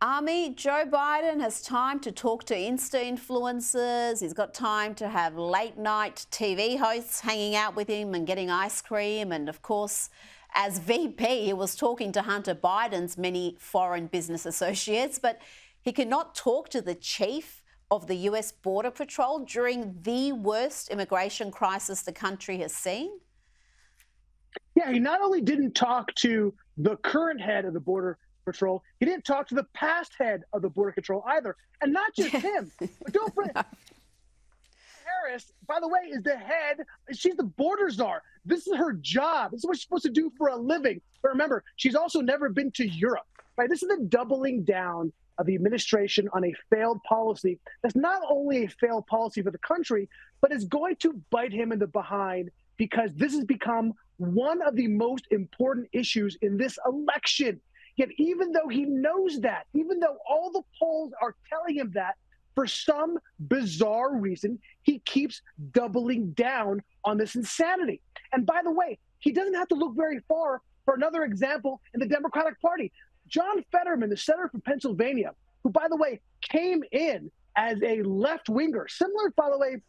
Ami, Joe Biden has time to talk to Insta influencers. He's got time to have late night TV hosts hanging out with him and getting ice cream. And of course, as VP, he was talking to Hunter Biden's many foreign business associates, but he cannot talk to the chief of the US Border Patrol during the worst immigration crisis the country has seen. Yeah, he not only didn't talk to the current head of the Border Patrol, he didn't talk to the past head of the Border Control either. And not just him, but don't forget, Harris, by the way, is the head. She's the border czar. This is her job. This is what she's supposed to do for a living. But remember, she's also never been to Europe, right? This is the doubling down of the administration on a failed policy that's not only a failed policy for the country, but is going to bite him in the behind, because this has become one of the most important issues in this election. Yet even though he knows that, even though all the polls are telling him that, for some bizarre reason, he keeps doubling down on this insanity. And by the way, he doesn't have to look very far for another example in the Democratic Party. John Fetterman, the senator from Pennsylvania, who, by the way, came in as a left-winger, similar, by the way,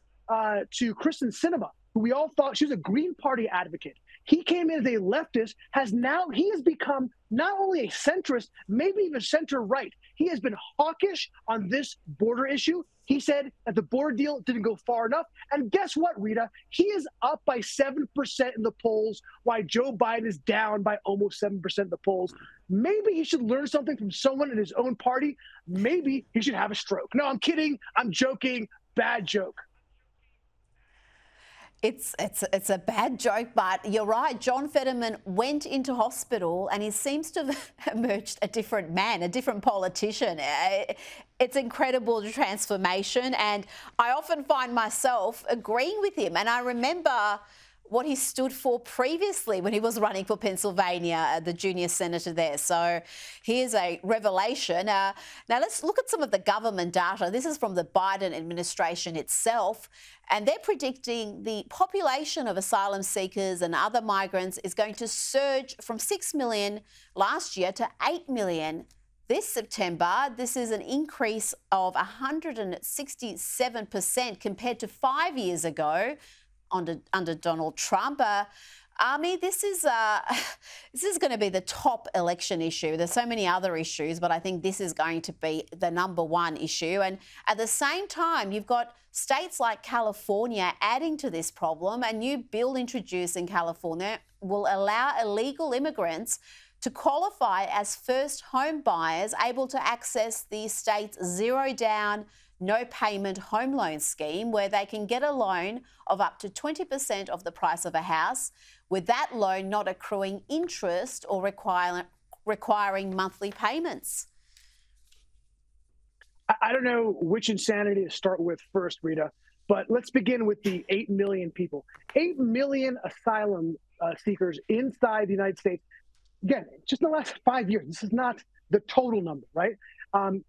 to Kristen Sinema, who we all thought she was a Green Party advocate. He came in as a leftist, he has become not only a centrist, maybe even center-right. He has been hawkish on this border issue. He said that the border deal didn't go far enough. And guess what, Rita? He is up by 7% in the polls, while Joe Biden is down by almost 7% in the polls. Maybe he should learn something from someone in his own party. Maybe he should have a stroke. No, I'm kidding. I'm joking. Bad joke. It's a bad joke, but you're right. John Fetterman went into hospital and he seems to have emerged a different man, a different politician. It's incredible transformation, and I often find myself agreeing with him. And I remember what he stood for previously when he was running for Pennsylvania, the junior senator there. So here's a revelation. Now let's look at some of the government data. This is from the Biden administration itself, and they're predicting the population of asylum seekers and other migrants is going to surge from 6 million last year to 8 million this September. This is an increase of 167% compared to 5 years ago under Donald Trump. Ami, this is going to be the top election issue. There's so many other issues, but I think this is going to be the number one issue. And at the same time, you've got states like California adding to this problem. A new bill introduced in California will allow illegal immigrants to qualify as first home buyers, able to access the state's zero down, no payment home loan scheme, where they can get a loan of up to 20% of the price of a house, with that loan not accruing interest or requiring monthly payments. I don't know which insanity to start with first, Rita, but let's begin with the 8 million people. 8 million asylum seekers inside the United States. Again, just in the last 5 years. This is not the total number, right?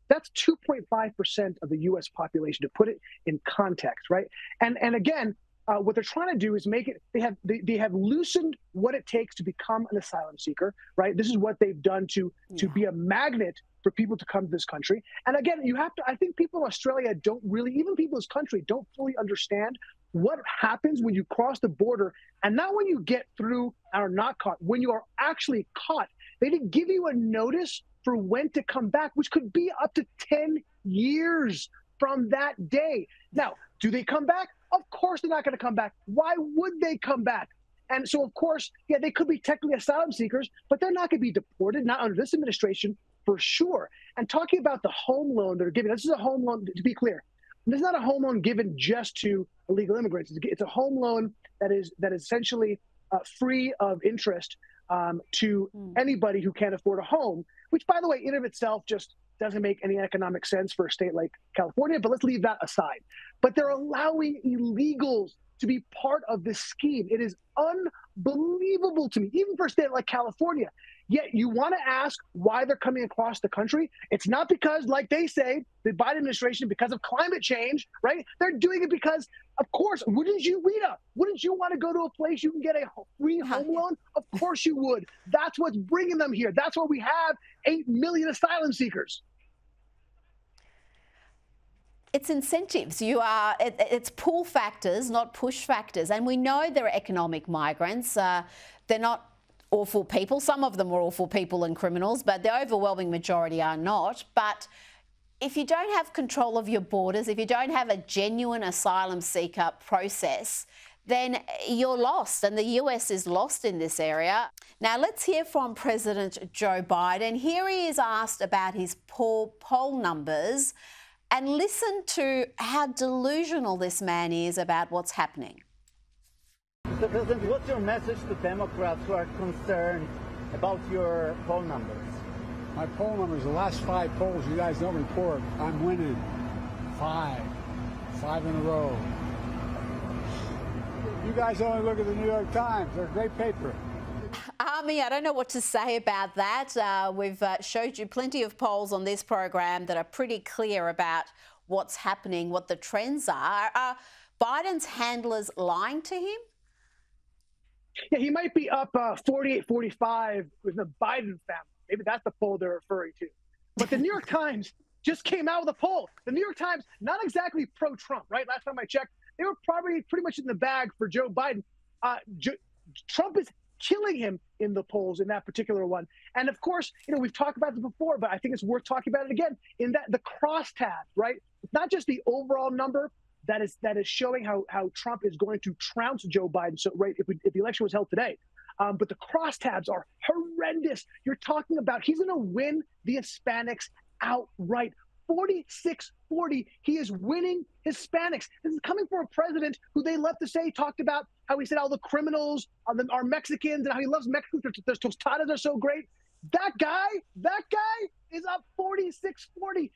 That's 2.5% of the U.S. population, to put it in context, right? And again, what they're trying to do is make it. They have loosened what it takes to become an asylum seeker, right? This is what they've done to be a magnet for people to come to this country. And again, you have to. I think people in Australia don't really, even people in this country, don't fully understand what happens when you cross the border, and not when you get through and are not caught. When you are actually caught, they didn't give you a notice for when to come back, which could be up to 10 years from that day. Now, do they come back? Of course they're not going to come back. Why would they come back? And so, of course, yeah, they could be technically asylum seekers, but they're not going to be deported, not under this administration, for sure. And talking about the home loan they're giving, this is a home loan, to be clear. This is not a home loan given just to illegal immigrants. It's a home loan that is essentially free of interest to anybody who can't afford a home, which, by the way, in and of itself just doesn't make any economic sense for a state like California, but let's leave that aside. But they're allowing illegals to be part of this scheme. It is unbelievable to me, even for a state like California. Yet you want to ask why they're coming across the country. It's not because, like they say, the Biden administration, because of climate change, right? They're doing it because, of course, wouldn't you, Rita? Wouldn't you want to go to a place you can get a free home loan? Of course you would. That's what's bringing them here. That's why we have 8 million asylum seekers. It's incentives. It's pull factors, not push factors. And we know there are economic migrants. They're not awful people. Some of them are awful people and criminals, but the overwhelming majority are not. But if you don't have control of your borders, if you don't have a genuine asylum seeker process, then you're lost, and the US is lost in this area. Now let's hear from President Joe Biden. Here he is asked about his poor poll numbers, and listen to how delusional this man is about what's happening. Mr. President, what's your message to Democrats who are concerned about your poll numbers? My poll numbers, the last 5 polls you guys don't report, I'm winning 5 in a row. You guys only look at the New York Times. They're a great paper. Ami, I don't know what to say about that. We've showed you plenty of polls on this program that are pretty clear about what's happening, what the trends are. Are Biden's handlers lying to him? Yeah, he might be up 48-45 with the Biden family. Maybe that's the poll they're referring to. But the New York Times just came out with a poll. The New York Times, not exactly pro-Trump, right? Last time I checked, they were probably pretty much in the bag for Joe Biden. Trump is killing him in the polls in that particular one. And of course, we've talked about this before, but I think it's worth talking about it again, in that the crosstabs, right? It's not just the overall number that is showing how Trump is going to trounce Joe Biden. So, right, if the election was held today, but the crosstabs are horrendous. You're talking about he's going to win the Hispanics outright. 46-40, he is winning Hispanics. This is coming from a president who they love to say, talked about how he said all the criminals are Mexicans and how he loves Mexicans. Their tostadas are so great. That guy is up 46-40.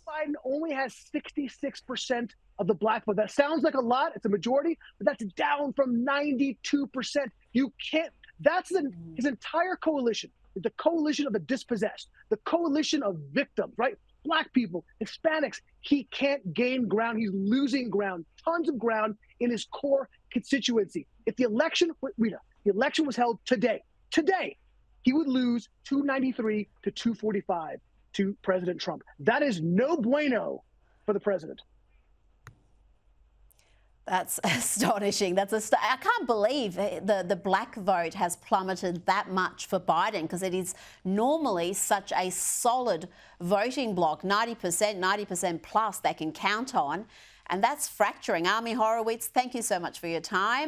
Biden only has 66% of the black vote. That sounds like a lot. It's a majority, but that's down from 92%. You can't, his entire coalition, the coalition of the dispossessed, the coalition of victims, right? Black people, Hispanics, he can't gain ground. He's losing ground, tons of ground in his core constituency. If the election, Rita, the election was held today, he would lose 293 to 245 to President Trump. That is no bueno for the president. That's astonishing. I can't believe the black vote has plummeted that much for Biden, because it is normally such a solid voting bloc, 90% plus they can count on, and that's fracturing. Ami Horowitz, thank you so much for your time.